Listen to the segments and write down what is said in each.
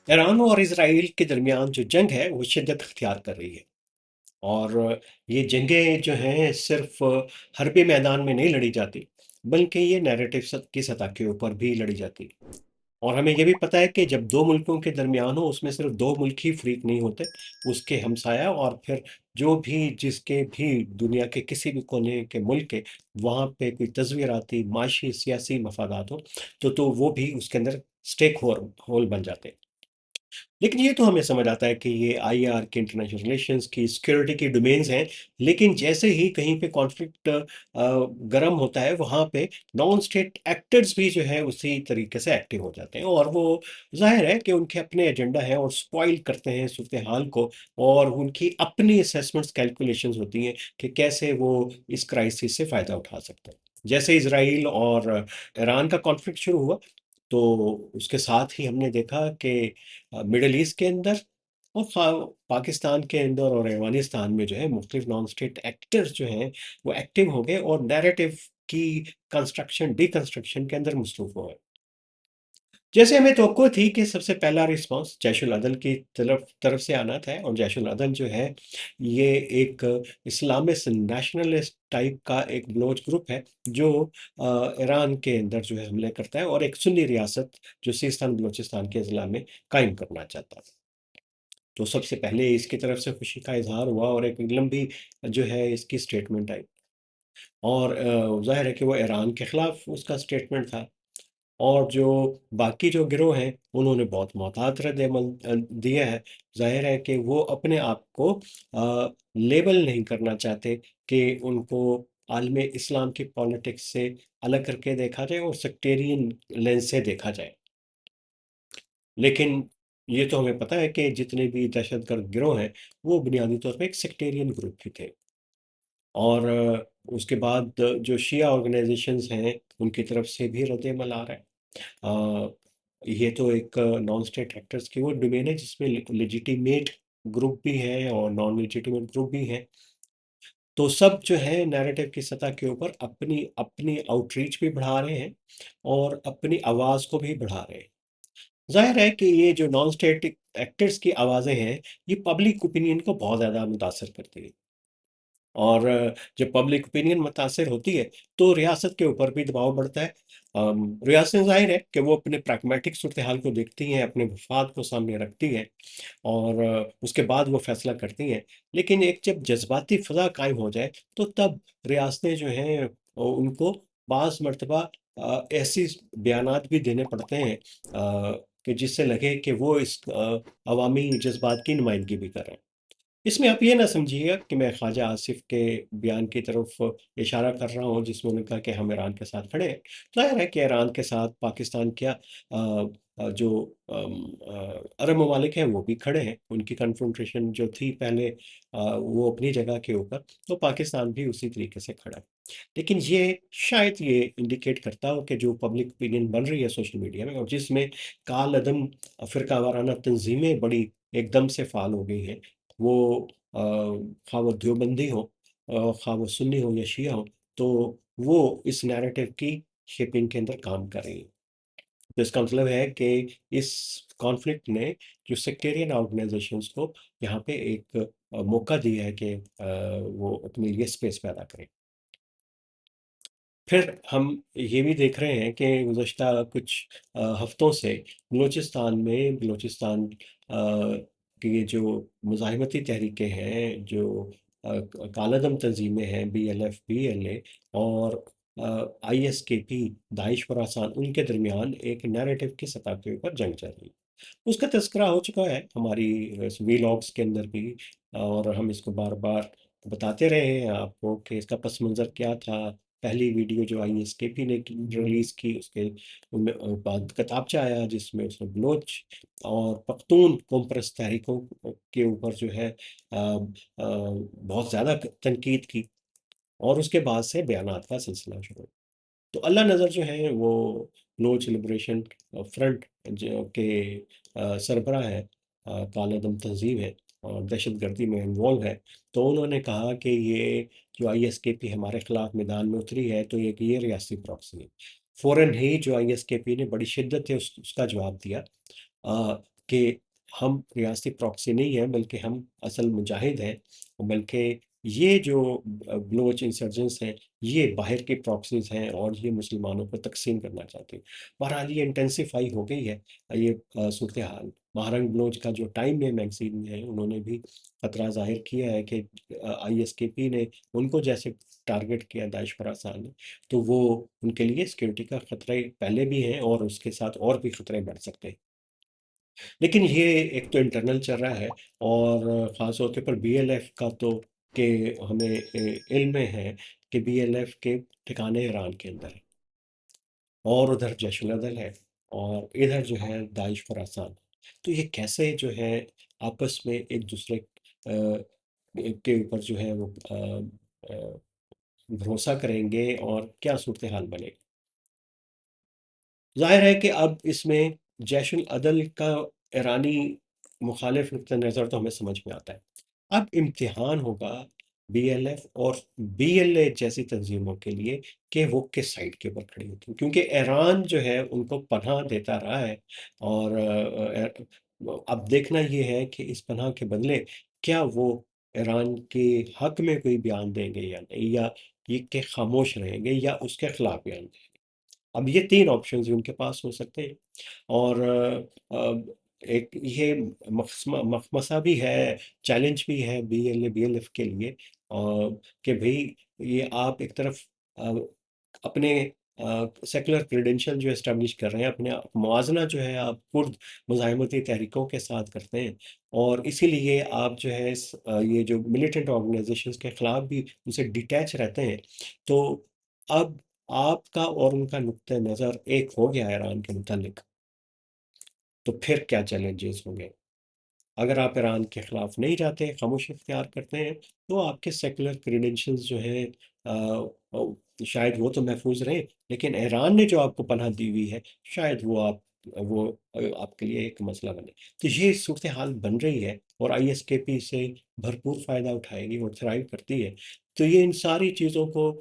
Iran और Israel के दरमियान जो जंग है वो शिद्दत अख्तियार कर रही है। और ये जंगें जो हैं सिर्फ हरबे मैदान में नहीं लड़ी जाती, बल्कि ये नैरेटिव की सतह के ऊपर भी लड़ी जाती। और हमें ये भी पता है कि जब दो मुल्कों के दरमियान हो उसमें सिर्फ दो मुल्क ही फरीक नहीं होते, उसके हमसाया और फिर जो भी जिसके भी दुनिया के किसी भी कोने के मुल्क के वहाँ पे कोई तज़वीराती माशी सियासी मफादात हो तो वो भी उसके अंदर स्टेक होल बन जाते हैं। लेकिन ये तो हमें समझ आता है कि ये आईआर के इंटरनेशनल रिलेशंस की सिक्योरिटी की डोमेन्स हैं। लेकिन जैसे ही कहीं पे कॉन्फ्लिक्ट गर्म होता है वहाँ पे नॉन स्टेट एक्टर्स भी जो है उसी तरीके से एक्टिव हो जाते हैं, और वो जाहिर है कि उनके अपने एजेंडा है और स्पॉइल करते हैं सूरत हाल को। और उनकी अपनी असेसमेंट्स कैलकुलेशंस होती हैं कि कैसे वो इस क्राइसिस से फ़ायदा उठा सकते हैं। जैसे इसराइल और ईरान का कॉन्फ्लिक्ट शुरू हुआ, तो उसके साथ ही हमने देखा कि मिडल ईस्ट के अंदर और पाकिस्तान के अंदर और अफगानिस्तान में जो है मुख्तलिफ नॉन स्टेट एक्टर्स जो हैं वो एक्टिव हो गए और नैरेटिव की कंस्ट्रक्शन डिकंस्ट्रक्शन के अंदर मसरूफ हो गए। जैसे हमें तवक्को थी कि सबसे पहला रिस्पांस जैश उल अदल की तरफ तरफ से आना था, और जैश उल अदल जो है ये एक इस्लामिस्ट नेशनलिस्ट टाइप का एक बलोच ग्रुप है जो ईरान के अंदर जो है हमले करता है और एक सुन्नी रियासत जो सिस्तान बलूचिस्तान के अजला में कायम करना चाहता है। तो सबसे पहले इसकी तरफ से खुशी का इज़हार हुआ और एक लंबी जो है इसकी स्टेटमेंट आई। और ज़ाहिर है कि वो ईरान के ख़िलाफ़ उसका स्टेटमेंट था। और जो बाकी जो गिरोह हैं, उन्होंने बहुत मोहतात रद्द-ए-अमल दिया है। ज़ाहिर है कि वो अपने आप को लेबल नहीं करना चाहते कि उनको आलम इस्लाम की पॉलिटिक्स से अलग करके देखा जाए और सेक्टेरियन लेंस से देखा जाए। लेकिन ये तो हमें पता है कि जितने भी दहशतगर्द गिरोह हैं, वो बुनियादी तौर पे एक सेक्टेरियन ग्रुप ही थे। और उसके बाद जो शिया ऑर्गेनाइज़ेशंस हैं, उनकी तरफ से भी रद्द-ए-अमल आ रहा है। अ, ये तो एक नॉन स्टेट एक्टर्स की वो डोमेन है जिसमें लेजिटिमेट ग्रुप भी हैं और नॉन लेजिटिमेट ग्रुप भी हैं। तो सब जो है नैरेटिव की सतह के ऊपर अपनी अपनी आउटरीच भी बढ़ा रहे हैं और अपनी आवाज़ को भी बढ़ा रहे हैं। ज़ाहिर है कि ये जो नॉन स्टेट एक्टर्स की आवाज़ें हैं, ये पब्लिक ओपिनियन को बहुत ज़्यादा मुतासर करती है। और जब पब्लिक ओपिनियन मुतासिर होती है, तो रियासत के ऊपर भी दबाव बढ़ता है। रियासतें ज़ाहिर है कि वो अपने प्रैग्मैटिक सूरत-ए-हाल को देखती हैं, अपने मफ़ाद को सामने रखती हैं और उसके बाद वो फ़ैसला करती हैं। लेकिन एक जब जज़्बाती फ़ज़ा कायम हो जाए, तो तब रियासतें जो हैं उनको बाज़ मर्तबा ऐसी बयानात भी देने पड़ते हैं कि जिससे लगे कि वो इस अवामी जज़्बात की नुमाइंदगी भी कर रहे हैं। इसमें आप ये ना समझिएगा कि मैं ख्वाजा आसिफ के बयान की तरफ इशारा कर रहा हूँ जिसमें उन्होंने कहा कि हम ईरान के साथ खड़े हैं। ज़ाहिर है कि ईरान के साथ पाकिस्तान क्या जो अरब ममालिक हैं वो भी खड़े हैं। उनकी कन्फ्रंटेशन जो थी पहले वो अपनी जगह के ऊपर, तो पाकिस्तान भी उसी तरीके से खड़ा है। लेकिन ये शायद ये इंडिकेट करता हो कि जो पब्लिक ओपिनियन बन रही है सोशल मीडिया में और जिसमें काल-अदम फ़िरका वाराना तंज़ीमें बड़ी एकदम से फ़ाल हो गई हैं, वो ख़्वाह वो देवबंदी हों ख़्वाह वो सुन्नी हों या शिया हों, तो वो इस नैरेटिव की शेपिंग के अंदर काम कर रही हैं। तो इसका मतलब है कि इस कॉन्फ्लिक्ट ने जो सेक्टेरियन ऑर्गेनाइज़ेशंस को यहाँ पे एक मौका दिया है कि वो अपने लिए स्पेस पैदा करें। फिर हम ये भी देख रहे हैं कि गुज़श्ता कुछ हफ़्तों से बलूचिस्तान की जो मुज़ाहिमती तहरीकें हैं, जो कालादम तंज़ीमें हैं, बीएलएफ, बीएलए और आईएसकेपी, दाइश ख़ुरासान, उनके दरमियान एक नैरेटिव की सतह के ऊपर जंग चल रही है। उसका तज़किरा हो चुका है हमारी वीलॉग्स के अंदर भी, और हम इसको बार-बार बताते रहे हैं आपको कि इसका पस मंज़र क्या था। पहली वीडियो जो आईएसकेपी ने रिलीज़ की उसके बाद कताबचा आया जिसमें उसने बलोच और पख्तून कौम परस्त तहरीकों के ऊपर जो है बहुत ज़्यादा तनकीद की, और उसके बाद से बयानात का सिलसिला शुरू। तो अल्लाह नज़र जो है वो बलोच लिबरेशन फ्रंट जो के सरबराह है, कालादम तंजीम है और दहशतगर्दी में इन्वॉल्व है। तो उन्होंने कहा कि ये जो आईएसकेपी हमारे खिलाफ मैदान में उतरी है तो ये रियासती प्रॉक्सी है। फ़ौरन ही जो आईएसकेपी ने बड़ी शिद्दत से उसका जवाब दिया। کہ ہم ریاستی پراکسی نہیں ہیں بلکہ ہم اصل مجاہد ہیں، بلکہ یہ جو بلوچ انسرجنس ہیں یہ باہر کی پراکسیز ہیں اور یہ مسلمانوں کو تقسیم کرنا چاہتے ہیں۔ بہرحال یہ انٹینسیفائی ہو گئی ہے یہ صورتحال۔ مہرنگ بلوچ کا جو ٹائم ہے میگزین میں ہے، انہوں نے بھی خطرہ ظاہر کیا ہے کہ آئی ایس کے پی نے ان کو جیسے ٹارگٹ کیا داعش خراسان نے، تو وہ ان کے لیے سیکیورٹی کا خطرہ پہلے بھی ہے اور اس کے ساتھ اور بھی خطرے بڑھ سکتے ہیں۔ لیکن یہ ایک تو انٹرنل چل رہا ہے، اور خاص طور کے پر بی ایل ایف کا تو کہ ہمیں علم میں ہے کہ بی ایل ایف کے ٹھکانے ایران کے اندر ہے، اور ادھر جیش العدل ہے، اور ادھر جو ہے داعش خراسان۔ تو یہ کیسے جو ہے آپس میں ایک دوسرے کے اوپر جو ہے وہ آ، بھروسہ کریں گے اور کیا صورتحال بنے گی؟ ظاہر ہے کہ اب اس میں جیش العدل کا ایرانی مخالف نقطہ نظر تو ہمیں سمجھ میں آتا ہے۔ اب امتحان ہوگا بی ایل ایف اور بی ایل اے جیسی تنظیموں کے لیے کہ وہ کس سائڈ کے اوپر کھڑی ہوتی ہیں، کیونکہ ایران جو ہے ان کو پناہ دیتا رہا ہے، اور اب دیکھنا یہ ہے کہ اس پناہ کے بدلے کیا وہ ایران کے حق میں کوئی بیان دیں گے یا نہیں، یا یہ کہ خاموش رہیں گے یا اس کے خلاف بیان دیں گے۔ اب یہ تین آپشنز ان کے پاس ہو سکتے ہیں، اور ایک یہ مخمسہ بھی ہے، چیلنج بھی ہے بی ایل ایف کے لیے، کہ بھئی یہ آپ ایک طرف آ، اپنے سیکولر کریڈنشل جو اسٹیبلش کر رہے ہیں، اپنے موازنہ جو ہے آپ کرد مزاحمتی تحریکوں کے ساتھ کرتے ہیں، اور اسی لیے آپ جو ہے یہ جو ملیٹنٹ آرگنائزیشنز کے خلاف بھی ان سے ڈیٹیچ رہتے ہیں۔ تو اب آپ کا اور ان کا نقطہ نظر ایک ہو گیا ایران کے متعلق، تو پھر کیا چیلنجز ہوں گے؟ اگر آپ ایران کے خلاف نہیں جاتے، خاموشی اختیار کرتے ہیں، تو آپ کے سیکولر کریڈنشلز جو ہیں شاید وہ تو محفوظ رہیں، لیکن ایران نے جو آپ کو پناہ دی ہوئی ہے شاید وہ آپ کے لیے ایک مسئلہ بنے۔ تو یہ صورتحال بن رہی ہے، اور آئی ایس کے پی سے بھرپور فائدہ اٹھائے گی اور تھرائیو کرتی ہے۔ تو یہ ان ساری چیزوں کو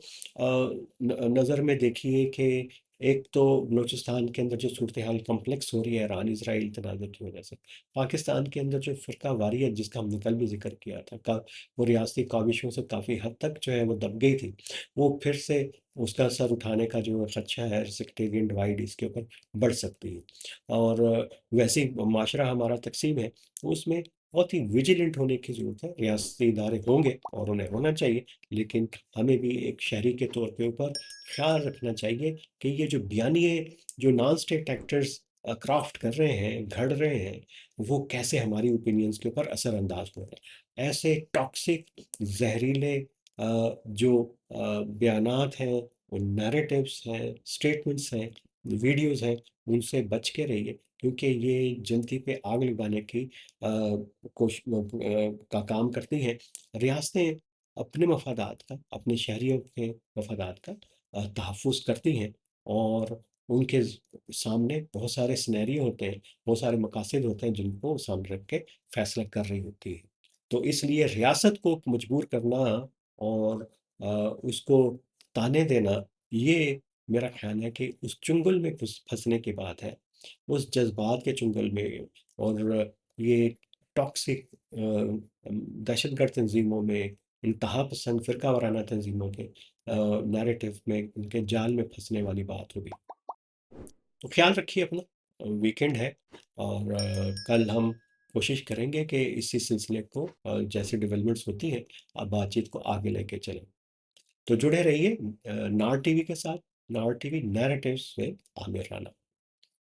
نظر میں دیکھیے کہ ایک تو بلوچستان کے اندر جو صورتحال کمپلیکس ہو رہی ہے ایران اسرائیل تنازع کی وجہ سے، پاکستان کے اندر جو فرقہ واریت جس کا ہم نے کل بھی ذکر کیا تھا، وہ ریاستی کاوشوں سے کافی حد تک جو ہے وہ دب گئی تھی، وہ پھر سے اس کا سر اٹھانے کا جو خدشہ ہے سیکٹیرین ڈیوائڈ اس کے اوپر بڑھ سکتی ہے۔ اور ویسے ہی معاشرہ ہمارا تقسیم ہے، تو اس میں بہت ہی ویجیلنٹ ہونے کی ضرورت ہے۔ ریاستی ادارے ہوں گے اور انہیں ہونا چاہیے، لیکن ہمیں بھی ایک شہری کے طور کے اوپر خیال رکھنا چاہیے کہ یہ جو بیانیے جو نان اسٹیٹ ایکٹرز کرافٹ کر رہے ہیں، گھڑ رہے ہیں، وہ کیسے ہماری اوپینینز کے اوپر اثر انداز ہو رہے ہیں۔ ایسے ٹاکسک زہریلے جو بیانات ہیں، نیریٹیوز ہیں، اسٹیٹمنٹس ہیں، ویڈیوز ہیں، ان سے بچ کے رہیے، کیونکہ یہ جنتی پہ آگ لگانے کی کا کام کرتی ہیں۔ ریاستیں اپنے مفادات کا، اپنے شہریوں کے مفادات کا تحفظ کرتی ہیں، اور ان کے سامنے بہت سارے سینیریو ہوتے ہیں، بہت سارے مقاصد ہوتے ہیں جن کو سامنے رکھ کے فیصلہ کر رہی ہوتی ہے۔ تو اس لیے ریاست کو مجبور کرنا اور اس کو تانے دینا، یہ میرا خیال ہے کہ اس چنگل میں پھنسنے کی بات ہے، اس جذبات کے چنگل میں، اور یہ ٹاکسک دہشت گرد تنظیموں میں، انتہا پسند فرقہ وارانہ تنظیموں کے نیریٹو میں، ان کے جال میں پھنسنے والی بات ہوگی۔ تو خیال رکھیے اپنا، ویکنڈ ہے، اور کل ہم کوشش کریں گے کہ اسی سلسلے کو جیسے ڈیولپمنٹس ہوتی ہیں بات چیت کو آگے لے کے چلیں۔ تو جڑے رہیے نار ٹی وی کے ساتھ، نار ٹی وی نیریٹیوز میں عامر رانا۔